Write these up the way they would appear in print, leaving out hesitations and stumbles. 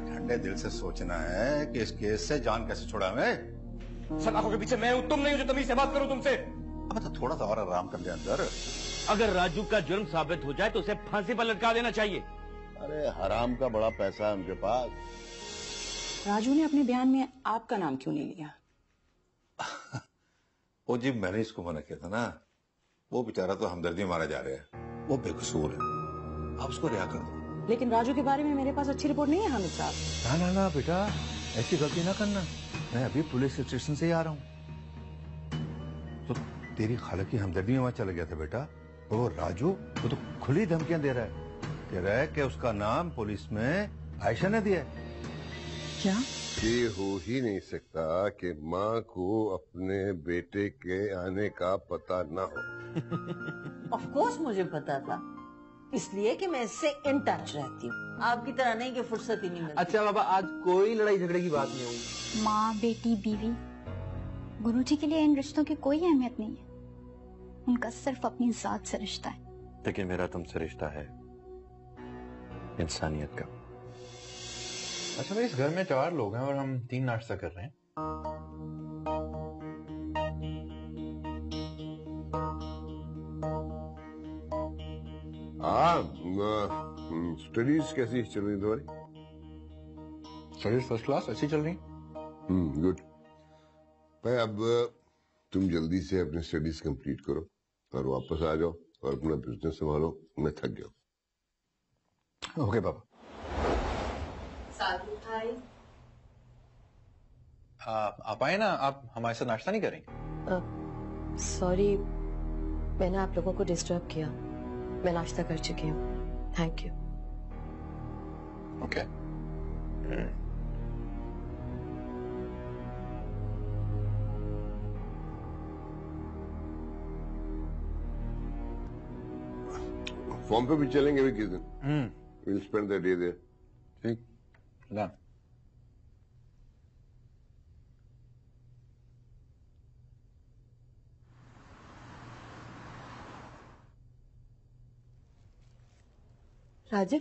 ठंडे दिल से सोचना है कि इस केस से जान कैसे छुड़ा हमें। सलाखों के पीछे मैं हूं, तुम नहीं हो जो तमीज से बात करूं तुमसे। अब तो थोड़ा सा और आराम कर ले अंदर। अगर राजू का जुर्म साबित हो जाए तो उसे फांसी पर लटका देना चाहिए। अरे हराम का बड़ा पैसा है उनके पास। राजू ने अपने बयान में आपका नाम क्यों नहीं लिया? वो जी मैंने इसको मना किया था ना, वो बेचारा तो हमदर्दी मारा जा रहा है, वो बेकसूर है, आप उसको रिहा कर दो। लेकिन राजू के बारे में मेरे पास अच्छी रिपोर्ट नहीं है हामिद साहब। ना ना ना बेटा, ऐसी गलती ना करना। मैं अभी पुलिस स्टेशन से ही आ रहा हूँ। तो तेरी खाला की हमदर्दी में वहां चला गया था बेटा। और वो राजू, वो तो खुली धमकियां दे रहा है, कह रहा है कि उसका नाम पुलिस में आयशा ने दिया है। क्या? ये हो ही नहीं सकता कि माँ को अपने बेटे के आने का पता ना हो। ऑफ कोर्स मुझे पता था, इसलिए कि मैं इससे इन टच रहती हूँ। आपकी तरह नहीं कि फुर्सत ही नहीं मिलती। अच्छा बाबा, आज कोई लड़ाई झगड़े की बात नहीं होगी। माँ, बेटी, बीवी, गुरुजी के लिए इन रिश्तों की कोई अहमियत नहीं है। उनका सिर्फ अपनी जात से रिश्ता है। लेकिन मेरा तुमसे रिश्ता है इंसानियत का। अच्छा भाई, इस घर में 4 लोग हैं और हम 3 नाश्ता कर रहे हैं। स्टडीज कैसी चल रही तुम्हारी? स्टडीज फर्स्ट क्लास, अच्छी चल रही। गुड। भाई अब तुम जल्दी से अपनी स्टडीज कंप्लीट करो और वापस आ जाओ और अपना बिजनेस संभालो। मैं थक गया। ओके पापा। आप आए ना, आप हमारे साथ नाश्ता नहीं करेंगे? सॉरी, मैंने आप लोगों को डिस्टर्ब किया। मैं नाश्ता कर चुकी हूँ, थैंक यू। ओके। फॉर्म पे भी चलेंगे भी किस दिन? Will spend the day there. ठीक, डन। राजीव,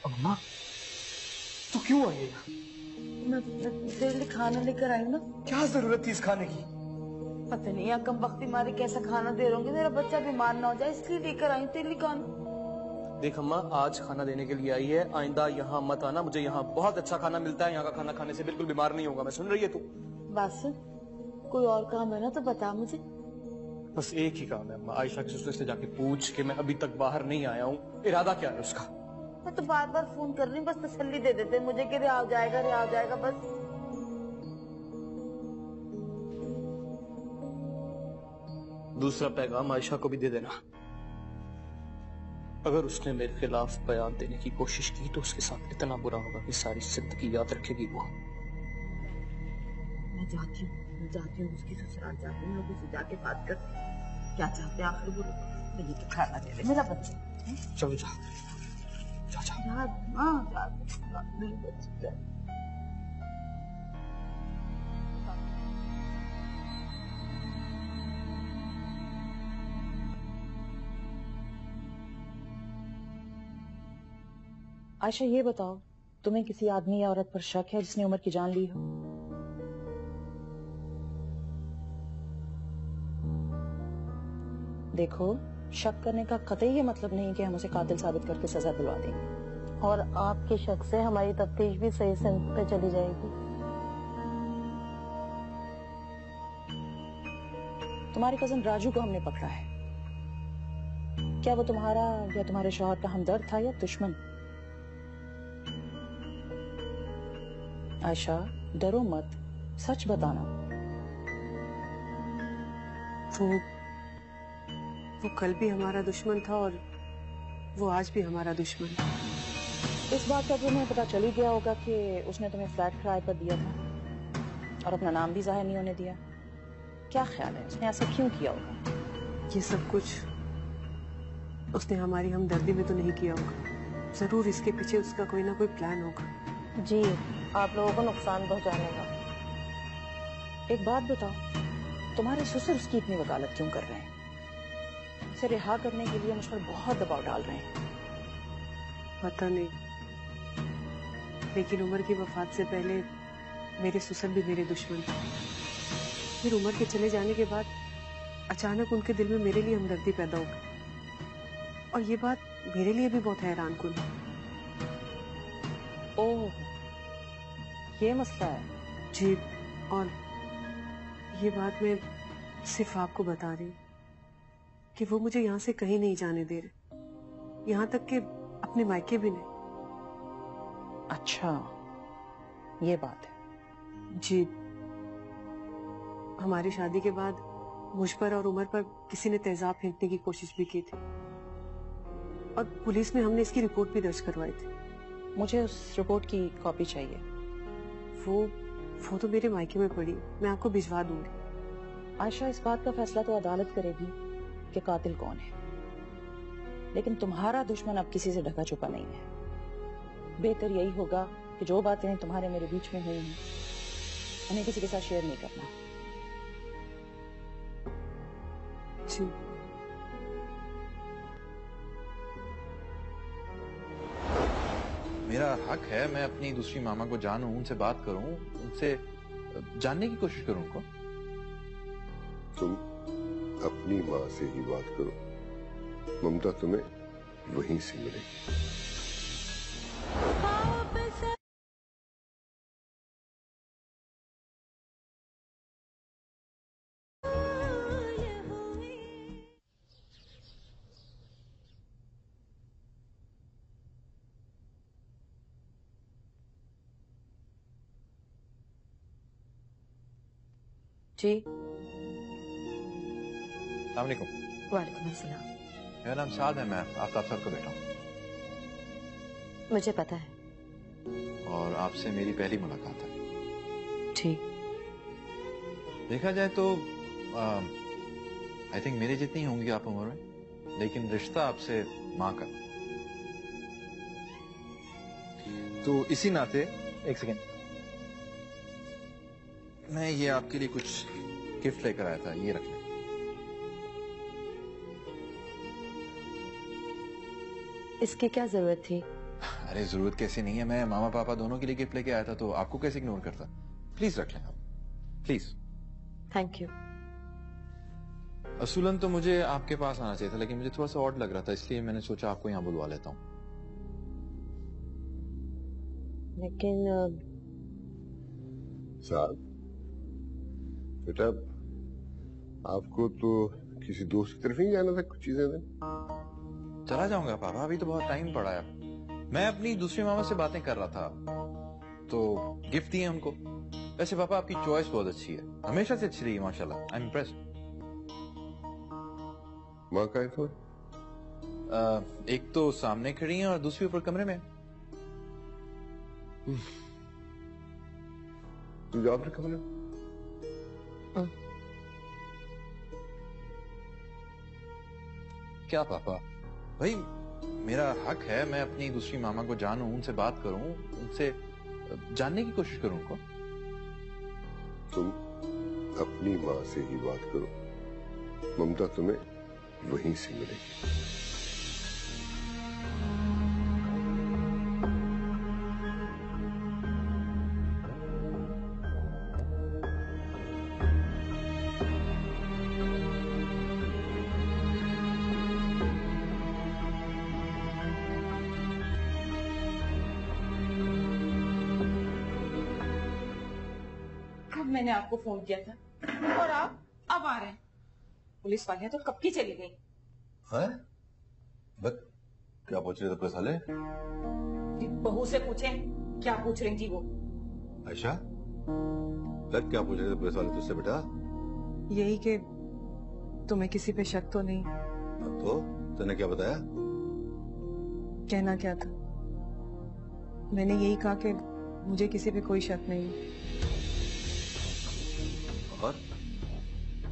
अम्मा तो क्यों आई है? मैं तेरे लिए खाना लेकर आई ना। क्या जरूरत थी इस खाने की? पता नहीं यहाँ कम वक्ती मारे कैसा खाना दे रहे होंगे, मेरा बच्चा बीमार ना हो जाए इसलिए लेकर आई तेरे लिए खाना। देख अम्मा, आज खाना देने के लिए आई है, आइंदा यहाँ मत आना। मुझे यहाँ बहुत अच्छा खाना मिलता है, यहाँ का खाना खाने से बिल्कुल बीमार नहीं होगा। मैं सुन रही है तू? बस कोई और काम है ना तो बता मुझे। बस एक ही काम है अम्मा, आयशा के ससुर से जाके पूछ के मैं अभी तक बाहर नहीं आया हूँ। इरादा क्या है उसका? मैं तो बार बार फोन कर रही हूँ, बस तसल्ली दे देते मुझे कि रिहा हो जाएगा बस। दूसरा पैगाम आयशा को भी दे देना, अगर उसने मेरे खिलाफ बयान देने की कोशिश की तो उसके साथ इतना बुरा होगा कि सारी जिंदगी याद रखेगी वो। मैं जाती हूँ उसकी ससुराल जाती हूँ, लोगों से जाके बात कर क्या चाहते हैं आखिर वो। मुझे तो खाना दे दे मेरा बच्चा। चलो जा जा जा। मेरे बच्चे। आयशा, ये बताओ, तुम्हें किसी आदमी या औरत पर शक है जिसने उमर की जान ली हो? देखो, शक करने का कतई ये मतलब नहीं कि हम उसे कातिल साबित करके सजा दिलवा देंगे। और आपके शक से हमारी तफ्तीश भी सही सिमत पे चली जाएगी। तुम्हारे कजन राजू को हमने पकड़ा है। क्या वो तुम्हारा या तुम्हारे शौहर का हमदर्द था या दुश्मन? आयशा, डरो मत, सच बताना। वो कल भी हमारा दुश्मन था और वो आज भी हमारा दुश्मन है। इस बात का तुम्हें पता चल ही गया होगा कि उसने तुम्हें फ्लैट किराए पर दिया था और अपना नाम भी जाहिर नहीं होने दिया। क्या ख्याल है, उसने ऐसा क्यों किया होगा? ये सब कुछ उसने हमारी हमदर्दी में तो नहीं किया होगा, जरूर इसके पीछे उसका कोई ना कोई प्लान होगा। जी, आप लोगों को नुकसान पहुंचाने का। एक बात बताओ, तुम्हारे ससुर उसकी इतनी वकालत क्यों कर रहे हैं? उसे रिहा करने के लिए मुझ पर बहुत दबाव डाल रहे हैं। पता नहीं, लेकिन उमर की वफात से पहले मेरे ससुर भी मेरे दुश्मन थे। फिर उमर के चले जाने के बाद अचानक उनके दिल में मेरे लिए हमदर्दी पैदा हो गई, और ये बात मेरे लिए भी बहुत हैरान कुन है। ओह, ये मसला है। जी, और ये बात मैं सिर्फ आपको बता रही हूँ कि वो मुझे यहाँ से कहीं नहीं जाने दे रहे, यहाँ तक कि अपने मायके भी नहीं। अच्छा, ये बात है। जी, हमारी शादी के बाद मुझ पर और उमर पर किसी ने तेजाब फेंकने की कोशिश भी की थी, और पुलिस में हमने इसकी रिपोर्ट भी दर्ज करवाई थी। मुझे उस रिपोर्ट की कॉपी चाहिए। वो तो मेरे मायके में पड़ी, मैं आपको भिजवा दूंगी। आयशा, इस बात का फैसला तो अदालत करेगी कि कातिल कौन है, लेकिन तुम्हारा दुश्मन अब किसी से ढका छुपा नहीं है। बेहतर यही होगा कि जो बातें तुम्हारे मेरे बीच में हुई हैं उन्हें किसी के साथ शेयर नहीं करना। जी। मेरा हक है, मैं अपनी दूसरी मामा को जानूं, उनसे बात करूं, उनसे जानने की कोशिश करूं उनको। तुम अपनी माँ से ही बात करो, ममता तुम्हें वहीं से मिलेगी। जी। अस्सलाम वालेकुम। वालेकुम अस्सलाम। मेरा नाम साद है, मैं आफ्ताब सर को बेटा हूँ, मुझे पता है। और आपसे मेरी पहली मुलाकात है। ठीक। देखा जाए तो आई थिंक मेरे जितनी होंगी आप उम्र में, लेकिन रिश्ता आपसे माँ का। तो इसी नाते एक सेकेंड, मैं ये आपके लिए कुछ गिफ्ट लेकर आया था, ये रख लें। इसकी क्या जरूरत थी? अरे जरूरत कैसे नहीं है, मैं मामा पापा दोनों के लिए गिफ्ट लेके आया था, तो आपको कैसे इग्नोर करता। प्लीज रख लें आप, प्लीज। Thank you. असूलन तो मुझे आपके पास आना चाहिए था, लेकिन मुझे थोड़ा सा ऑड लग रहा था, इसलिए मैंने सोचा आपको यहाँ बुलवा लेता हूँ। लेकिन साहब, बेटा आपको तो किसी दोस्त की तरफ ही जाना था कुछ चीजें दें। चला जाऊंगा पापा, अभी तो बहुत टाइम पड़ा है। मैं अपनी दूसरी मामा से बातें कर रहा था, तो गिफ्ट दिए उनको। वैसे पापा आपकी चॉइस बहुत अच्छी है, हमेशा से अच्छी रही है माशाल्लाह, आई एम इम्प्रेस्ड। माँ का है तो एक तो सामने खड़ी है और दूसरी ऊपर कमरे में। तू जाओ फिर कमरे। क्या पापा, भाई मेरा हक है, मैं अपनी दूसरी मामा को जानूं, उनसे बात करूं, उनसे जानने की कोशिश करूं उनको। तुम अपनी माँ से ही बात करो, ममता तुम्हें वहीं से मिलेगी। मैंने आपको फोन किया था और आप अब आ रहे हैं। पुलिस वाले तो कब की चली गई। है? बस क्या पूछ रहे थे पुलिस वाले? बहू से पूछें क्या पूछ रही थी वो। आयशा, बस क्या पूछ रहे थे पुलिस वाले तुझसे बेटा? यही कि तुम्हें किसी पे शक तो नहीं। तो तूने क्या बताया? कहना क्या था, मैंने यही कहा कि मुझे किसी पे कोई शक नहीं।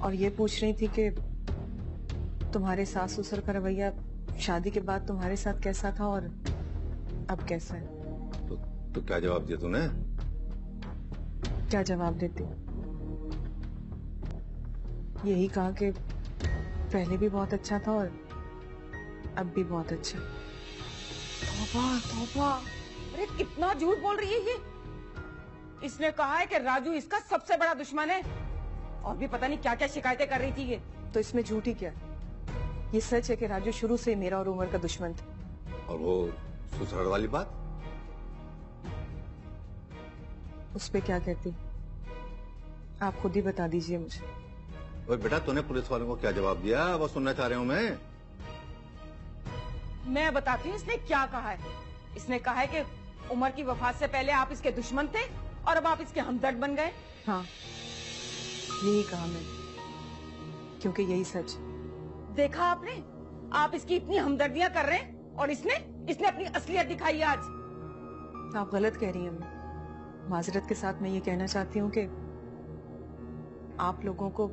और ये पूछ रही थी कि तुम्हारे सास ससुर का रवैया शादी के बाद तुम्हारे साथ कैसा था और अब कैसा है। तो क्या जवाब दिया तूने? क्या जवाब देती, यही कहा कि पहले भी बहुत अच्छा था और अब भी बहुत अच्छा। तौबा तौबा, अरे कितना झूठ बोल रही है ये। इसने कहा है कि राजू इसका सबसे बड़ा दुश्मन है और भी पता नहीं क्या क्या शिकायतें कर रही थी ये। तो इसमें झूठ ही क्या? ये सच है कि राजू शुरू से मेरा और उमर का दुश्मन था। और वो ससुराल वाली बात? उस पे क्या कहती, आप खुद ही बता दीजिए मुझे। ओए बेटा, तूने पुलिस वालों को क्या जवाब दिया? वो सुनना चाह रहे हूं मैं बताती हूँ इसने क्या कहा है। इसने कहा है कि उमर की वफात से पहले आप इसके दुश्मन थे और अब आप इसके हमदर्द बन गए। हाँ, यही कहा मैंने, क्योंकि यही सच। देखा आपने, आप इसकी इतनी हमदर्दियां कर रहे हैं और इसने अपनी असलियत दिखाई है आज। आप गलत कह रही हैं अम्मी। माजरत के साथ मैं ये कहना चाहती हूँ कि आप लोगों को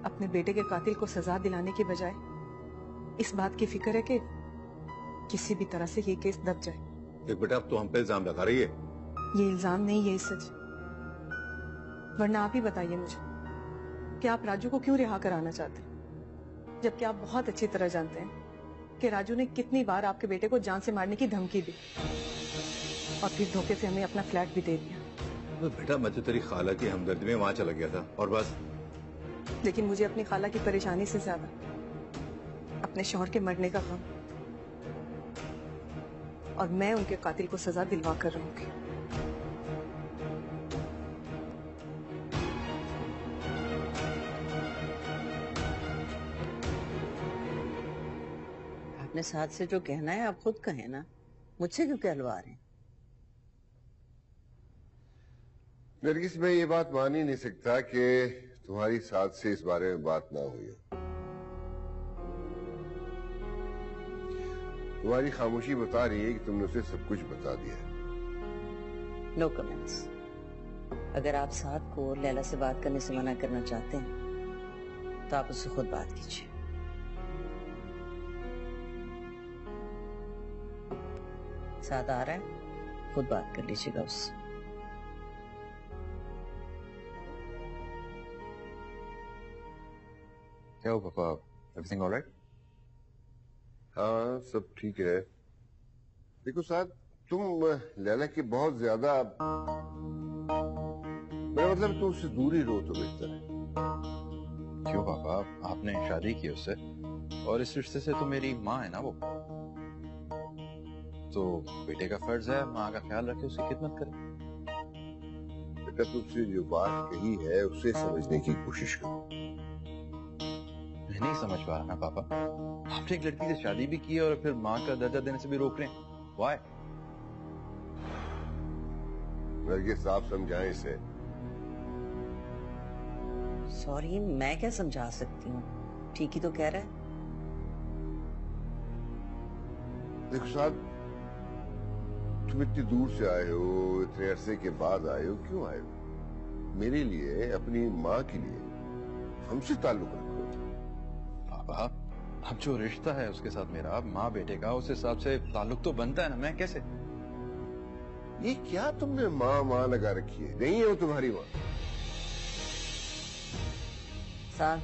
अपने बेटे के कातिल को सजा दिलाने के बजाय इस बात की फिक्र है कि किसी भी तरह से ये केस दब जाए। एक बेटा, अब तो हम पे इल्जाम लगा रही है। ये इल्जाम नहीं, यही सच। वरना आप ही बताइए मुझे कि आप राजू को क्यों रिहा कराना चाहते हैं, जबकि आप बहुत अच्छी तरह जानते हैं कि राजू ने कितनी बार आपके बेटे को जान से मारने की धमकी दी और फिर धोखे से हमें अपना फ्लैट भी दे दिया। बेटा, मैं तो तेरी खाला की हमदर्दी में वहां चला गया था और बस। लेकिन मुझे अपनी खाला की परेशानी से ज्यादा अपने शौहर के मरने का गम, और मैं उनके कातिल को सजा दिलवा कर रहूंगी। अपने साथ से जो कहना है आप खुद कहें ना, मुझसे क्यों कहलवा रहे हैं? नरगिस, मैं ये बात मान ही नहीं सकता कि तुम्हारी साथ से इस बारे में बात ना हुई है। तुम्हारी खामोशी बता रही है कि तुमने उसे सब कुछ बता दिया है। No comments. अगर आप साथ को लैला से बात करने से मना करना चाहते हैं तो आप उससे खुद बात कीजिए। साथ आ रहा है, खुद बात कर लीजिएगा उससे। क्या हो पापा, एवरीथिंग ऑलराइट? हाँ, सब ठीक है। देखो साथ, तुम लैला की बहुत ज्यादा, मेरा मतलब तुम उससे दूर ही रहो तो बेहतर है। क्यों पापा, आपने शादी की उससे और इस रिश्ते से तो मेरी माँ है ना वो, तो बेटे का फर्ज है माँ का ख्याल रखे, उसकी खिदमत करे। बेटा, तुमसे जो बात कही है उसे समझने की कोशिश करो। मैं नहीं समझ पा रहा ना पापा, आपने एक लड़की से शादी भी की है और फिर माँ का दर्जा देने से भी रोक रहे हैं। Why? नरगिस, आप समझाएं इसे। सॉरी, मैं क्या समझा सकती हूँ, ठीक ही तो कह रहा है। देखो साहब, तुम इतनी दूर से आए हो, इतने अरसे के बाद आए हो, क्यों आए हो? मेरे लिए, अपनी माँ के लिए हमसे ताल्लुक रखो। पापा, अब जो रिश्ता है उसके साथ मेरा, माँ बेटे का, उस हिसाब से ताल्लुक तो बनता है ना। मैं कैसे? ये क्या तुमने माँ लगा रखी है? नहीं है वो तुम्हारी माँ। साथ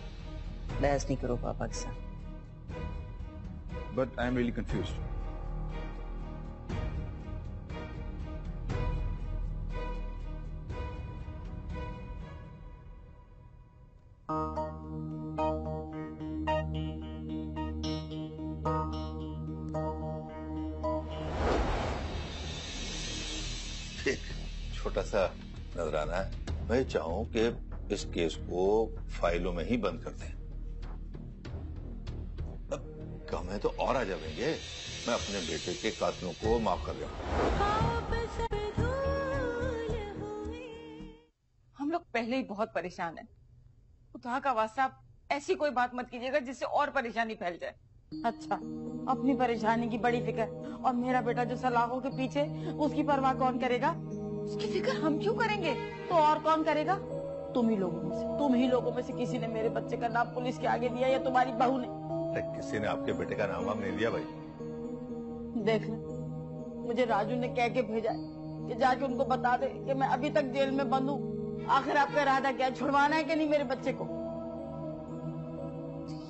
बहस नहीं करो पापा के साथ। But I am really confused. छोटा सा नजराना है। मैं चाहूं कि इस केस को फाइलों में ही बंद कर दें। अब कम है तो और आ जाएंगे। मैं अपने बेटे के कातिलों को माफ कर दूंगा। हम लोग पहले ही बहुत परेशान हैं। खुदा का वास्ता आप ऐसी कोई बात मत कीजिएगा जिससे और परेशानी फैल जाए। अच्छा, अपनी परेशानी की बड़ी फिक्र, और मेरा बेटा जो सलाखों के पीछे, उसकी परवाह कौन करेगा? उसकी फिक्र हम क्यों करेंगे तो और कौन करेगा? तुम ही लोगों में से किसी ने मेरे बच्चे का नाम पुलिस के आगे दिया या तुम्हारी बहू ने? किसी ने आपके बेटे का नाम नहीं दिया भाई। देख ले, मुझे राजू ने कह के भेजा कि जाके उनको बता दे कि मैं अभी तक जेल में बंद हूँ। आखिर आपका इरादा क्या है, छुड़वाना है कि नहीं मेरे बच्चे को?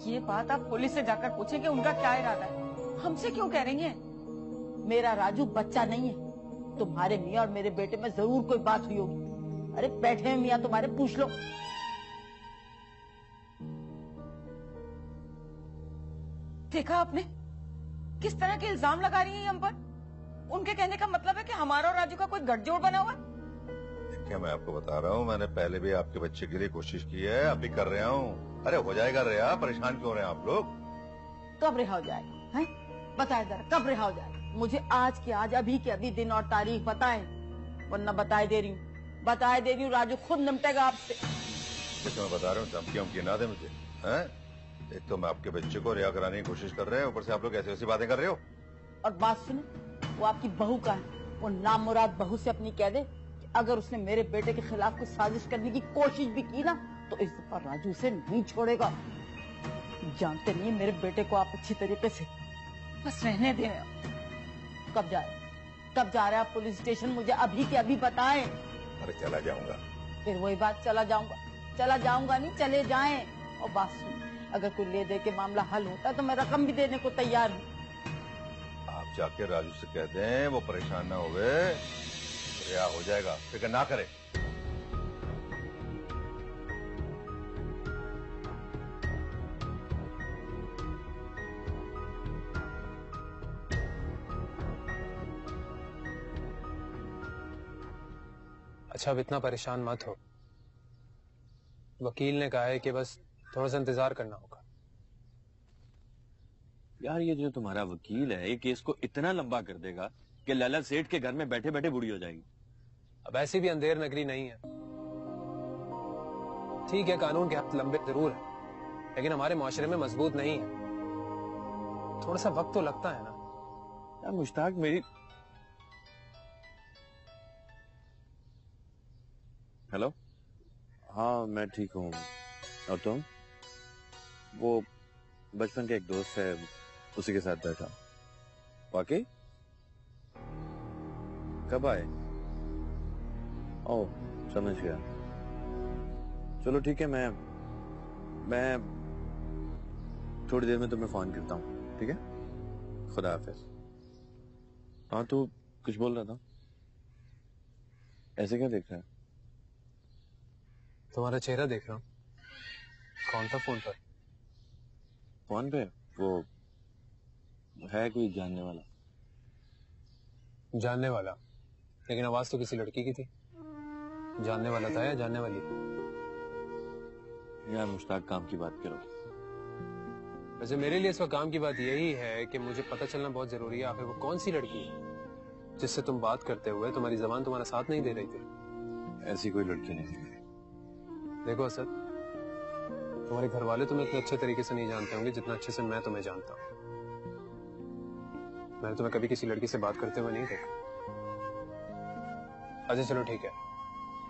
ये बात आप पुलिस से जाकर पूछें कि उनका क्या इरादा है, हमसे क्यों कह रही हैं? मेरा राजू बच्चा नहीं है। तुम्हारे मियाँ और मेरे बेटे में जरूर कोई बात हुई होगी। अरे बैठे हैं मियाँ तुम्हारे, पूछ लो। देखा आपने किस तरह के इल्जाम लगा रही हैं हम पर? उनके कहने का मतलब है कि हमारा और राजू का कोई गठजोड़ बना हुआ है? देखिए, मैं आपको बता रहा हूँ, मैंने पहले भी आपके बच्चे के लिए कोशिश की है, अब भी कर रहा हूँ। अरे हो जाएगा रिहा, परेशान क्यों रहे हैं आप लोग? कब रिहा हो जाएगा है? बताए जरा, कब रिहा हो जाएगा? मुझे आज के आज, अभी के अभी दिन और तारीख बताएं, वरना बताए दे रही हूँ राजू खुद निपटेगा आपसे। जैसे मैं बता रहा हूँ, धमकी वमकी ना दे मुझे। हैं? एक तो मैं आपके बच्चे को रिहा कराने की कोशिश कर रहे हैं, ऊपर से आप लोग ऐसी ऐसी बातें कर रहे हो। और बात सुनो, वो आपकी बहू का है, वो नामुराद बहू से अपनी कह दे कि अगर उसने मेरे बेटे के खिलाफ कुछ साजिश करने की कोशिश भी की ना, तो इस दफा राजू से नहीं छोड़ेगा। जानते नहीं मेरे बेटे को आप अच्छी तरीके से। बस रहने दें। कब जा रहे आप पुलिस स्टेशन? मुझे अभी के अभी बताएं। अरे चला जाऊंगा। फिर वही बात, चला जाऊंगा नहीं, चले जाएं। और बात सुन, अगर कोई ले दे के मामला हल होता तो मैं रकम भी देने को तैयार हूँ। आप जाके राजू से कह दें, वो परेशान ना होवे, रिहा हो जाएगा, फिक्र ना करे। अच्छा, अब इतना परेशान मत हो। वकील ने कहा है कि बस थोड़ा सा इंतजार करना होगा। यार, ये जो तुम्हारा वकील है, ये केस को इतना लंबा कर देगा कि लैला सेठ के घर में बैठे बैठे बूढ़ी हो जाएगी। अब ऐसी भी अंधेर नगरी नहीं है। ठीक है, कानून के हाथ लंबे जरूर है, लेकिन हमारे माशरे में मजबूत नहीं है। थोड़ा सा वक्त तो लगता है ना। यार मुश्ताक, मेरी हेलो। हाँ, मैं ठीक हूँ। और तुम? वो बचपन के एक दोस्त है, उसी के साथ बैठा। वाकई? कब आए? ओह, समझ गया। चलो ठीक है, मैं थोड़ी देर में तुम्हें फोन करता हूँ, ठीक है? खुदा हाफिज। हाँ, तू कुछ बोल रहा था? ऐसे क्या देख रहा है? तुम्हारा चेहरा देख रहा हूँ। कौन था फोन पर? फोन पे वो है कोई जानने वाला, लेकिन आवाज तो किसी लड़की की थी। जानने वाला था या जानने वाली? यार मुश्ताक, काम की बात करो। वैसे मेरे लिए इस वक्त काम की बात यही है कि मुझे पता चलना बहुत जरूरी है, आखिर वो कौन सी लड़की है जिससे तुम बात करते हुए तुम्हारी जबान तुम्हारा साथ नहीं दे रही थी। ऐसी कोई लड़की नहीं। देखो असद, तुम्हारे घर वाले तुम्हें इतने अच्छे तरीके से नहीं जानते होंगे जितना अच्छे से मैं तुम्हें जानता हूँ। मैंने तुम्हें कभी किसी लड़की से बात करते हुए नहीं देखा। अच्छा चलो ठीक है,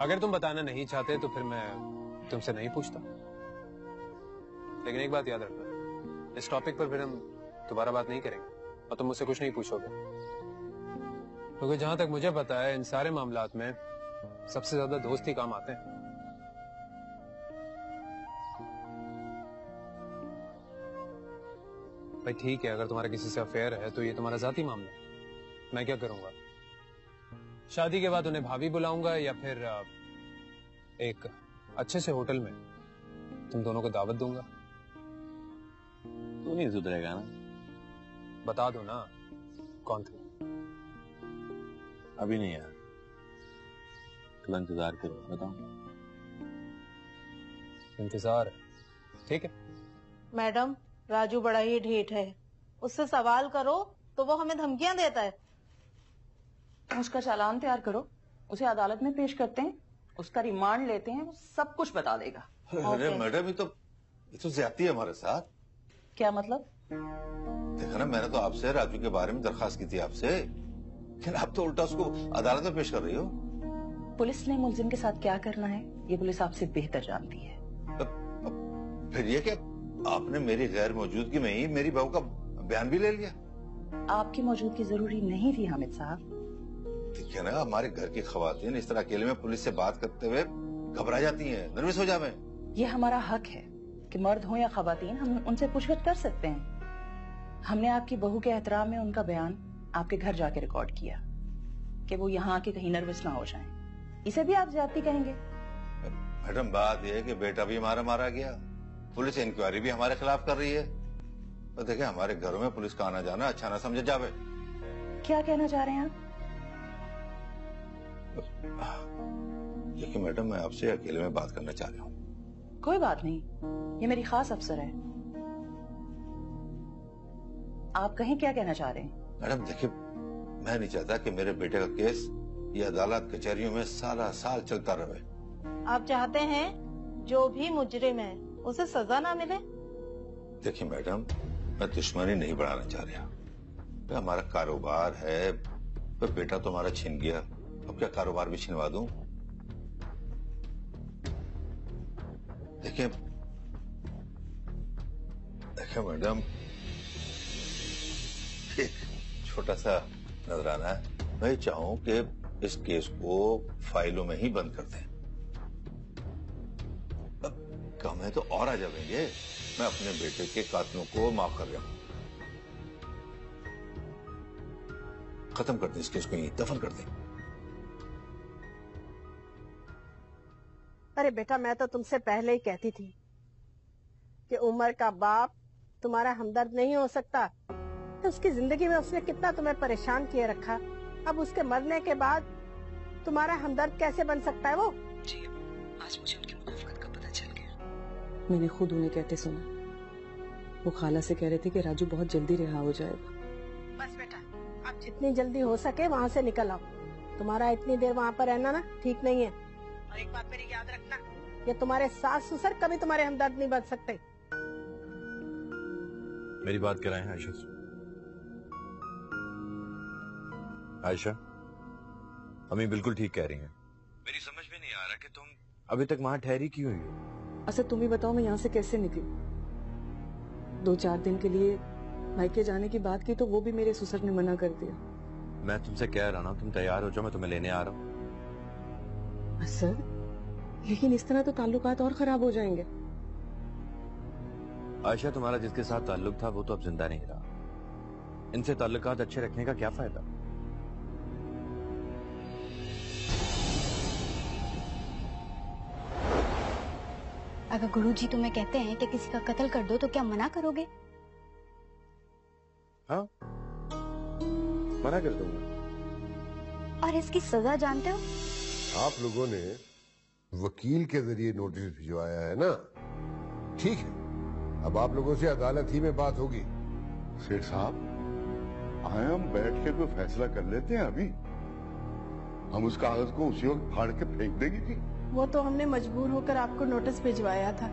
अगर तुम बताना नहीं चाहते तो फिर मैं तुमसे नहीं पूछता। लेकिन एक बात याद रखना, इस टॉपिक पर फिर हम दोबारा बात नहीं करेंगे और तुम मुझसे कुछ नहीं पूछोगे, क्योंकि जहां तक मुझे पता है इन सारे मामलात में सबसे ज्यादा दोस्त ही काम आते हैं। भाई ठीक है, अगर तुम्हारा किसी से अफेयर है तो ये तुम्हारा जाती मामला है। मैं क्या करूंगा? शादी के बाद उन्हें भाभी बुलाऊंगा या फिर एक अच्छे से होटल में तुम दोनों को दावत दूंगा। तू नहीं सुधरेगा ना? बता दो ना कौन थी। अभी नहीं यार, थोड़ा इंतजार करो, बताओ। इंतजार है, ठीक है। मैडम, राजू बड़ा ही ढीठ है, उससे सवाल करो तो वो हमें धमकियां देता है। उसका चालान तैयार करो, उसे अदालत में पेश करते हैं, उसका रिमांड लेते हैं, वो सब कुछ बता देगा। अरे मैडम, ये तो ज्यादती है हमारे साथ। क्या मतलब? देखा ना, मैंने तो आपसे राजू के बारे में दरखास्त की थी आपसे, लेकिन आप तो उल्टा उसको अदालत में पेश कर रही हो। पुलिस ने मुलजिम के साथ क्या करना है ये पुलिस आपसे बेहतर जानती है। फिर ये क्या, आपने मेरी गैर मौजूदगी में ही मेरी बहू का बयान भी ले लिया? आपकी मौजूदगी जरूरी नहीं थी हामिद साहब। देखिए ना, हमारे घर की खवातीन इस तरह अकेले में पुलिस से बात करते हुए घबरा जाती हैं, नर्वस हो जावे। ये हमारा हक है कि मर्द हो या खवातीन, हम उनसे पूछताछ कर सकते हैं। हमने आपकी बहू के एहतराम में उनका बयान आपके घर जाके रिकॉर्ड किया कि वो यहाँ आके कहीं नर्वस ना हो जाएं। इसे भी आप ज्यादती कहेंगे? मैडम बात यह है कि बेटा भी हमारा मारा गया, पुलिस इंक्वायरी भी हमारे खिलाफ कर रही है। तो देखिए, हमारे घरों में पुलिस का आना जाना अच्छा ना समझे जावे। क्या कहना चाह रहे हैं आप? देखिए मैडम, मैं आपसे अकेले में बात करना चाह रहा हूँ। कोई बात नहीं, ये मेरी खास अफसर है। आप कहें क्या कहना चाह रहे हैं? मैडम देखिए, मैं नहीं चाहता कि मेरे बेटे का केस ये अदालत कचहरियों में सारा साल चलता रहे। आप चाहते हैं जो भी मुजरिम है उसे सजा ना मिले? देखिए मैडम, मैं दुश्मनी नहीं बढ़ाना चाह रहा। तो हमारा कारोबार है, तो बेटा तो हमारा छिन गया, अब क्या कारोबार भी छिनवा दूं? देखिए देखिए मैडम, एक छोटा सा नजराना है। मैं चाहूं कि इस केस को फाइलों में ही बंद कर दें। अब कम है तो और आ जाएंगे। मैं अपने बेटे के कातलों को माफ कर रहा हूं। खत्म कर दें इस केस को, यहीं दफन कर दें। अरे बेटा, मैं तो तुमसे पहले ही कहती थी कि उमर का बाप तुम्हारा हमदर्द नहीं हो सकता। तो उसकी जिंदगी में उसने कितना तुम्हें परेशान किए रखा, अब उसके मरने के बाद तुम्हारा हमदर्द कैसे बन सकता है? वो जी, आज मुझे उनकी मुनाफिकत का पता चल गया। मैंने खुद उन्हें कहते सुना। वो खाला से कह रहे थे कि राजू बहुत जल्दी रिहा हो जाएगा। बस बेटा, अब जितनी जल्दी हो सके वहाँ से निकल आओ। तुम्हारा इतनी देर वहाँ पर रहना ना ठीक नहीं है। और एक बात मेरी याद रखना, ये तुम्हारे सास ससुर कभी तुम्हारे हमदर्द नहीं बन सकते। मेरी बात कराएं आयशा से। आयशा, अम्मी बिल्कुल ठीक कह रही हैं। मेरी समझ में नहीं आ रहा कि तुम अभी तक वहां ठहरी क्यों हुई हो? अच्छा तुम ही बताओ, मैं यहाँ से कैसे निकलूं? 2-4 दिन के लिए मायके जाने की बात की तो वो भी मेरे ससुर ने मना कर दिया। मैं तुमसे कह रहा ना, तुम तैयार हो जाओ, मैं तुम्हें लेने आ रहा हूँ। सर, लेकिन इस तरह तो ताल्लुकात और खराब हो जाएंगे। आयशा, तुम्हारा जिसके साथ ताल्लुक था वो तो अब जिंदा नहीं रहा। इनसे ताल्लुकात अच्छे रखने का क्या फायदा? अगर गुरुजी तुम्हें कहते हैं कि किसी का कत्ल कर दो तो क्या मना करोगे? हाँ, मना कर दूंगा। और इसकी सजा जानते हो? आप लोगों ने वकील के जरिए नोटिस भिजवाया है ना, ठीक है। अब आप लोगों से अदालत ही में बात होगी। सेठ साहब, आए हम बैठ के कोई फैसला कर लेते हैं। अभी हम उस कागज को उसी वक्त फाड़ के फेंक देंगे कि? वो तो हमने मजबूर होकर आपको नोटिस भिजवाया था।